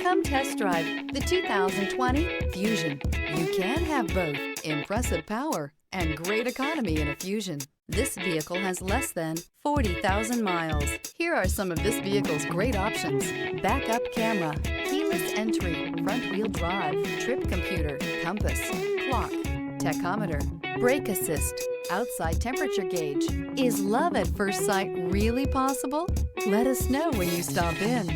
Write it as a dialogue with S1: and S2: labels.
S1: Come test drive the 2020 Fusion. You can have both impressive power and great economy in a Fusion. This vehicle has less than 40,000 miles. Here are some of this vehicle's great options: backup camera, keyless entry, front-wheel drive, trip computer, compass, clock, tachometer, brake assist, outside temperature gauge. Is love at first sight really possible? Let us know when you stop in.